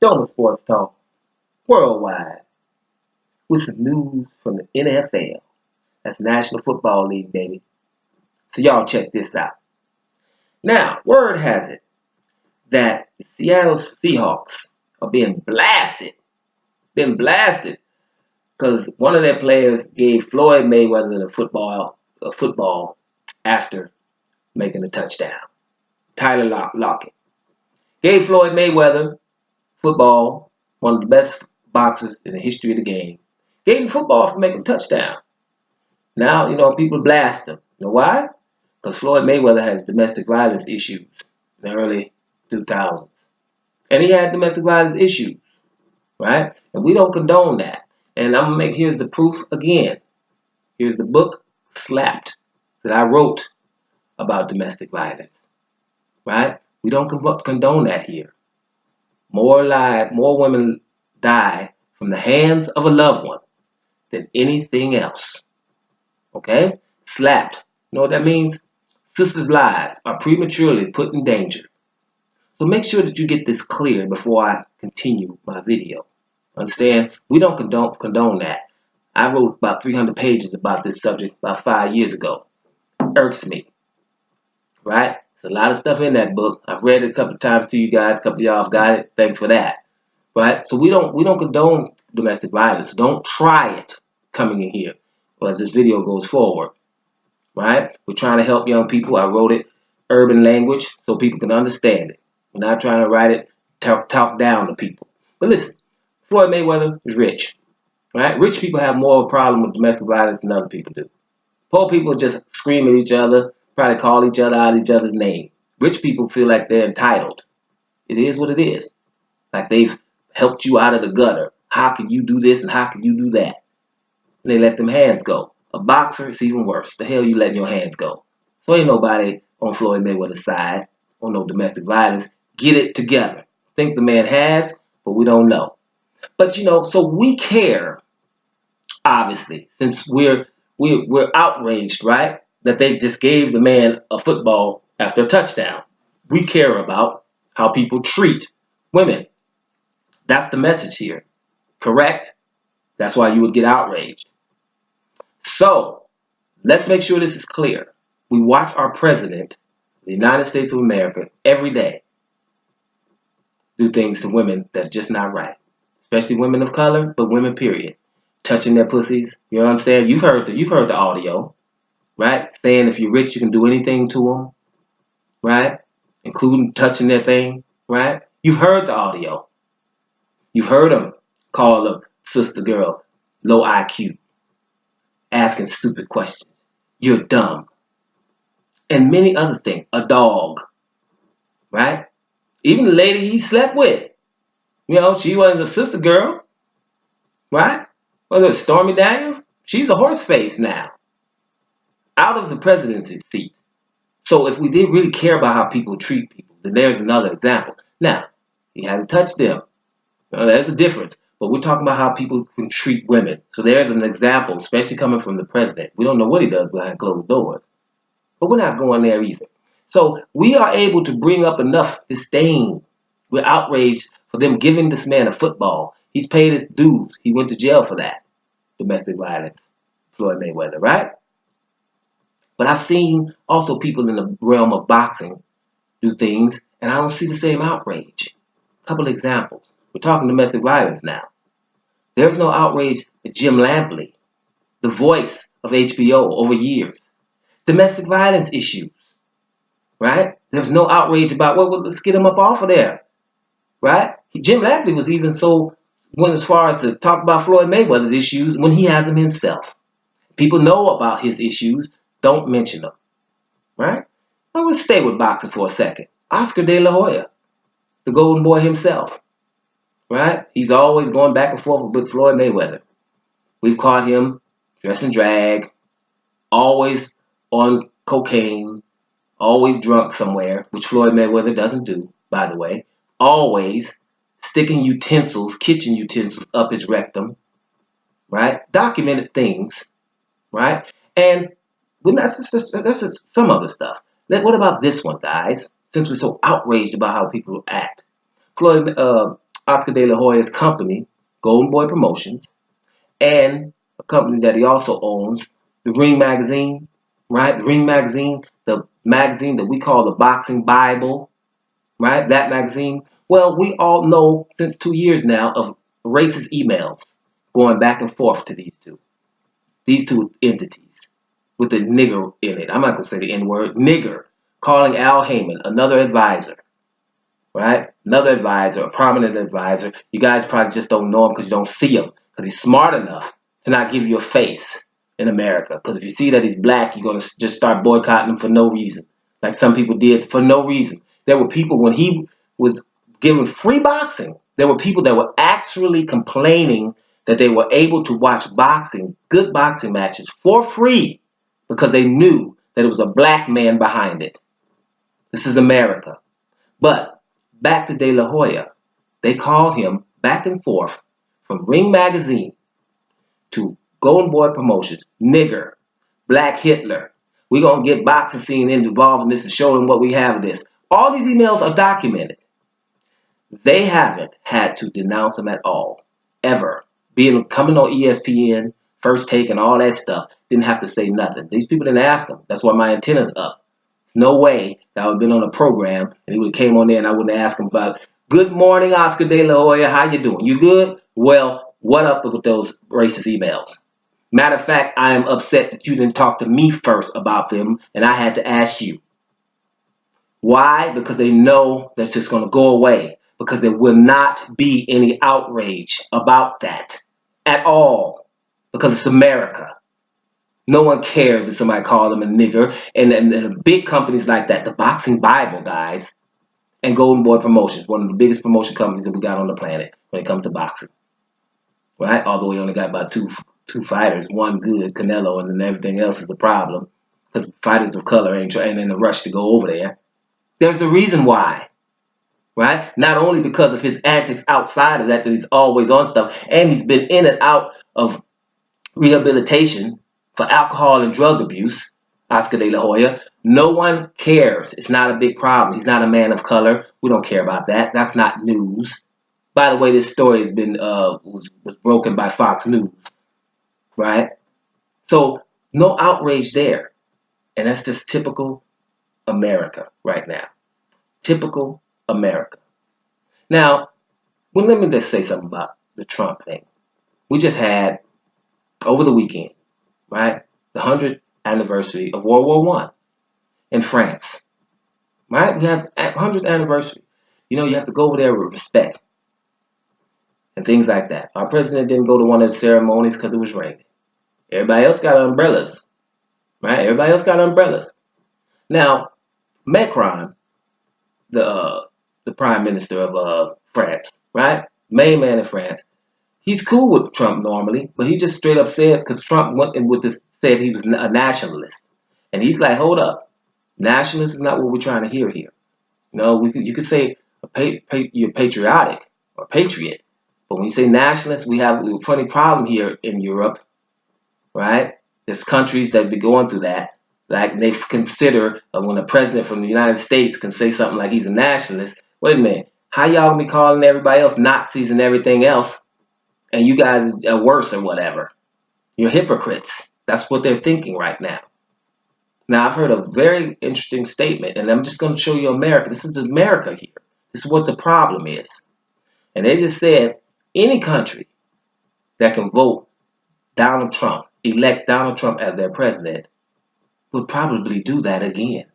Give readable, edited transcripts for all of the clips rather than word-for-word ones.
Doma Sports Talk worldwide with some news from the NFL. That's National Football League, baby. So y'all check this out. Now, word has it that the Seattle Seahawks are being blasted. Because one of their players gave Floyd Mayweather a football after making a touchdown. Tyler Lockett gave Floyd Mayweather football, one of the best boxers in the history of the game. Gave him football for making a touchdown. Now, people blast him. You know why? Because Floyd Mayweather has domestic violence issues in the early 2000s. And he had domestic violence issues, right? And we don't condone that. And here's the proof again. Here's the book, Slapped, that I wrote about domestic violence, right? We don't condone that here. More women die from the hands of a loved one than anything else, okay? Slapped. You know what that means? Sisters' lives are prematurely put in danger. So make sure that you get this clear before I continue my video. Understand? We don't condone that. I wrote about 300 pages about this subject about 5 years ago. Irks me, right? There's a lot of stuff in that book. I've read it a couple of times to you guys. A couple of y'all have got it. Thanks for that, right? So we don't condone domestic violence. Don't try it coming in here as this video goes forward, right? We're trying to help young people. I wrote it urban language so people can understand it. We're not trying to write it talk down to people. But listen, Floyd Mayweather is rich, right? Rich people have more of a problem with domestic violence than other people do. Poor people just scream at each other, probably call each other out each other's name. Rich people feel like they're entitled. It is what it is. Like they've helped you out of the gutter. How can you do this and how can you do that? And they let them hands go. A boxer, it's even worse. The hell you letting your hands go? So ain't nobody on Floyd Mayweather's side on no domestic violence. Get it together. Think the man has, but we don't know. But so we care, obviously, since we're outraged, right? That they just gave the man a football after a touchdown. We care about how people treat women. That's the message here. Correct? That's why you would get outraged. So, let's make sure this is clear. We watch our president, the United States of America, every day do things to women that's just not right. Especially women of color, but women, period. Touching their pussies. You understand? You've heard the audio, right? Saying if you're rich, you can do anything to them, right? Including touching their thing, right? You've heard the audio. You've heard them call a sister girl low IQ, asking stupid questions. You're dumb. And many other things. A dog, right? Even the lady he slept with. She wasn't a sister girl, right? Whether it's Stormy Daniels, she's a horse face now. Out of the presidency seat. So if we did really care about how people treat people, then there's another example. Now, he hadn't touched them. There's a difference. But we're talking about how people can treat women. So there's an example, especially coming from the president. We don't know what he does behind closed doors. But we're not going there either. So we are able to bring up enough disdain. We're outraged for them giving this man a football. He's paid his dues. He went to jail for that. Domestic violence. Floyd Mayweather, right? But I've seen also people in the realm of boxing do things, and I don't see the same outrage. A couple examples. We're talking domestic violence now. There's no outrage at Jim Lampley, the voice of HBO over years. Domestic violence issues, right? There's no outrage about, well, let's get him up off of there, right? Jim Lampley was even went as far as to talk about Floyd Mayweather's issues when he has them himself. People know about his issues, don't mention them, right? Well, let's stay with boxing for a second. Oscar De La Hoya, the golden boy himself, right? He's always going back and forth with Floyd Mayweather. We've caught him dressing drag, always on cocaine, always drunk somewhere, which Floyd Mayweather doesn't do, by the way. Always sticking kitchen utensils up his rectum, right? Documented things, right? And that's just some other stuff. What about this one, guys? Since we're so outraged about how people act. Oscar De La Hoya's company, Golden Boy Promotions, and a company that he also owns, the Ring Magazine, right? The Ring Magazine, the magazine that we call the Boxing Bible, right? That magazine. Well, we all know since 2 years now of racist emails going back and forth to these two entities with the nigger in it. I'm not going to say the N word, nigger, calling Al Heyman, another advisor, right? Another advisor, a prominent advisor. You guys probably just don't know him because you don't see him because he's smart enough to not give you a face in America. Because if you see that he's black, you're going to just start boycotting him for no reason, like some people did for no reason. There were people when he was giving free boxing, there were people that were actually complaining that they were able to watch boxing, good boxing matches for free because they knew that it was a black man behind it. This is America. But back to De La Hoya. They called him back and forth from Ring Magazine to Golden Boy Promotions, nigger, black Hitler. We're going to get boxing scene involved in this and show them what we have of this. All these emails are documented. They haven't had to denounce him at all, ever. Coming on ESPN, First Take, and all that stuff, didn't have to say nothing. These people didn't ask him. That's why my antenna's up. No way that I would have been on a program and he would have came on there and I wouldn't ask him about, good morning, Oscar De La Hoya, how you doing? You good? Well, what up with those racist emails? Matter of fact, I am upset that you didn't talk to me first about them and I had to ask you. Why? Because they know that's just going to go away. Because there will not be any outrage about that at all. Because it's America. No one cares if somebody called them a nigger. And the big companies like that, the Boxing Bible guys, and Golden Boy Promotions, one of the biggest promotion companies that we got on the planet when it comes to boxing. Right? Although we only got about two fighters, one good, Canelo, and then everything else is the problem. Because fighters of color ain't in a rush to go over there. There's the reason why. Right? Not only because of his antics outside of that he's always on stuff, and he's been in and out of rehabilitation for alcohol and drug abuse, Oscar De La Hoya. No one cares. It's not a big problem. He's not a man of color. We don't care about that. That's not news. By the way, this story has been was broken by Fox News, right? So no outrage there, and that's just typical America right now. Typical America. Now, let me just say something about the Trump thing. We just had, over the weekend, right, the 100th anniversary of World War I in France. Right? We have 100th anniversary. You know, you have to go over there with respect and things like that. Our president didn't go to one of the ceremonies because it was raining. Everybody else got umbrellas. Right? Everybody else got umbrellas. Now, Macron, the prime minister of France, right? Main man in France. He's cool with Trump normally, but he just straight up said, because Trump went in with this, said he was a nationalist. And he's like, hold up. Nationalist is not what we're trying to hear here. You know, you could say you're patriotic or patriot. But when you say nationalist, we have a funny problem here in Europe, right? There's countries that be going through that. Like they consider when a president from the United States can say something like he's a nationalist. Wait a minute. How y'all gonna be calling everybody else Nazis and everything else? And you guys are worse or whatever. You're hypocrites. That's what they're thinking right now. Now, I've heard a very interesting statement, and I'm just going to show you America. This is America here. This is what the problem is. And they just said any country that can vote Donald Trump, elect Donald Trump as their president, would probably do that again.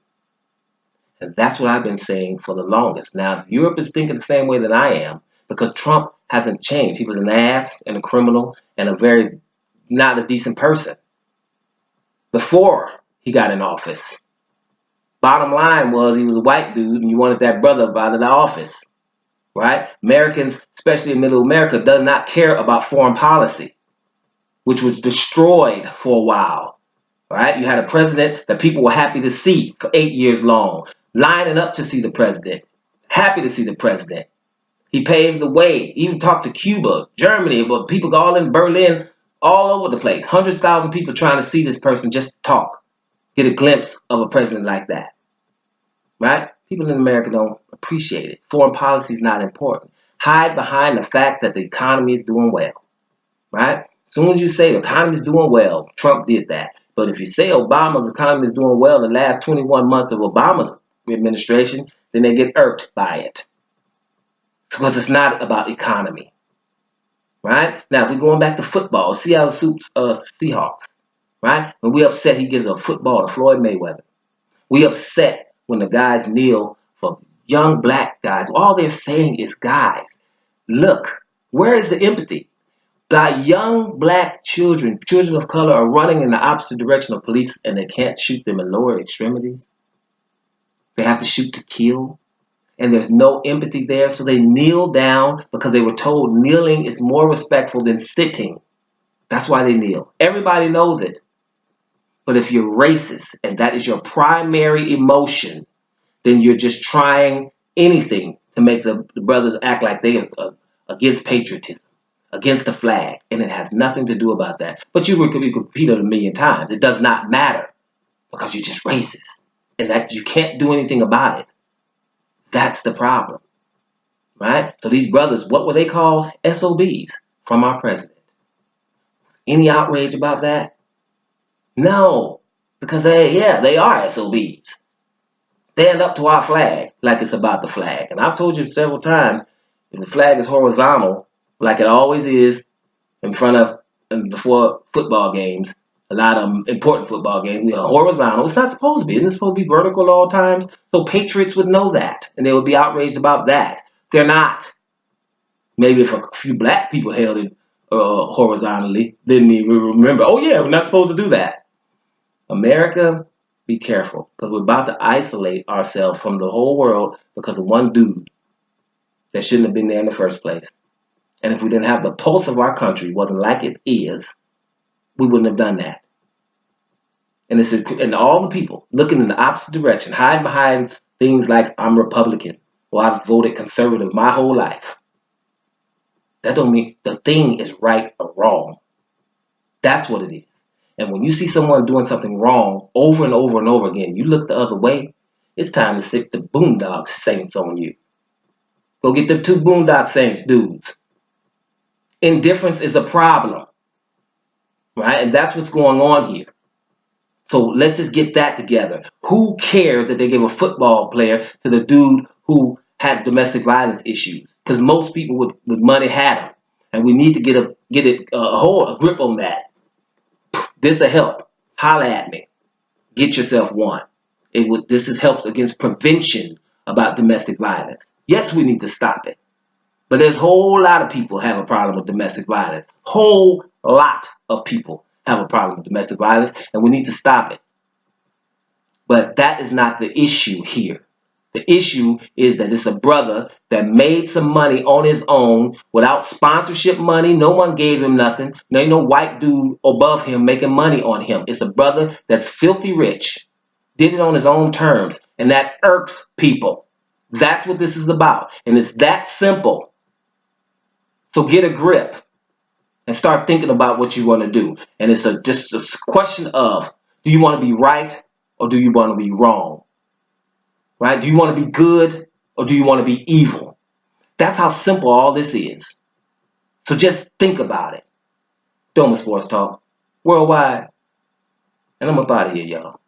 And that's what I've been saying for the longest. Now, if Europe is thinking the same way that I am, because Trump hasn't changed. He was an ass and a criminal and a very not a decent person before he got in office. Bottom line was he was a white dude and you wanted that brother out of the office. Right? Americans, especially in middle America, does not care about foreign policy, which was destroyed for a while. Right? You had a president that people were happy to see for 8 years long, lining up to see the president, happy to see the president. He paved the way, even talked to Cuba, Germany, but people all in Berlin, all over the place. Hundreds of thousands of people trying to see this person just talk, get a glimpse of a president like that. Right? People in America don't appreciate it. Foreign policy is not important. hide behind the fact that the economy is doing well, right? As soon as you say the economy is doing well, Trump did that. But if you say Obama's economy is doing well in the last 21 months of Obama's administration, then they get irked by it. Because it's not about economy, right? Now, if we're going back to football, Seattle Seahawks, right? When we upset, he gives a football to Floyd Mayweather. We upset when the guys kneel for young black guys. All they're saying is, guys, look, where is the empathy? Got young black children of color are running in the opposite direction of police and they can't shoot them in lower extremities. They have to shoot to kill. And there's no empathy there, so they kneel down because they were told kneeling is more respectful than sitting. That's why they kneel. Everybody knows it. But if you're racist and that is your primary emotion, then you're just trying anything to make the brothers act like they are against patriotism, against the flag, and it has nothing to do about that. But you could repeat it a million times. It does not matter because you're just racist and that you can't do anything about it. That's the problem, right? So these brothers, what were they called? SOBs from our president. Any outrage about that? No, because they are SOBs. Stand up to our flag like it's about the flag. And I've told you several times, if the flag is horizontal, like it always is in front of and before football games, a lot of important football games, we are horizontal. It's not supposed to be. Isn't it supposed to be vertical at all times? So patriots would know that, and they would be outraged about that. They're not. Maybe if a few black people held it horizontally, then we remember, oh yeah, we're not supposed to do that. America, be careful, because we're about to isolate ourselves from the whole world because of one dude that shouldn't have been there in the first place. And if we didn't have the pulse of our country, wasn't like it is, we wouldn't have done that. And all the people looking in the opposite direction, hiding behind things like I'm Republican or I've voted conservative my whole life. That don't mean the thing is right or wrong. That's what it is. And when you see someone doing something wrong over and over and over again, you look the other way, it's time to stick the Boondock Saints on you. Go get the 2 Boondock Saints dudes. Indifference is a problem. Right? And that's what's going on here. So let's just get that together. Who cares that they gave a football player to the dude who had domestic violence issues? Because most people with money had them. And we need to get a grip on that. This will help. Holla at me. Get yourself one. This helps against prevention about domestic violence. Yes, we need to stop it. But there's a whole lot of people have a problem with domestic violence. Whole lot of people have a problem with domestic violence, and we need to stop it. But that is not the issue here. The issue is that it's a brother that made some money on his own without sponsorship money. No one gave him nothing. There ain't no white dude above him making money on him. It's a brother that's filthy rich, did it on his own terms, and that irks people. That's what this is about, and it's that simple. So get a grip and start thinking about what you want to do. And it's just a question of, do you want to be right or do you want to be wrong? Right? Do you want to be good or do you want to be evil? That's how simple all this is. So just think about it. Doma Sports Talk, worldwide. And I'm up out of here, y'all.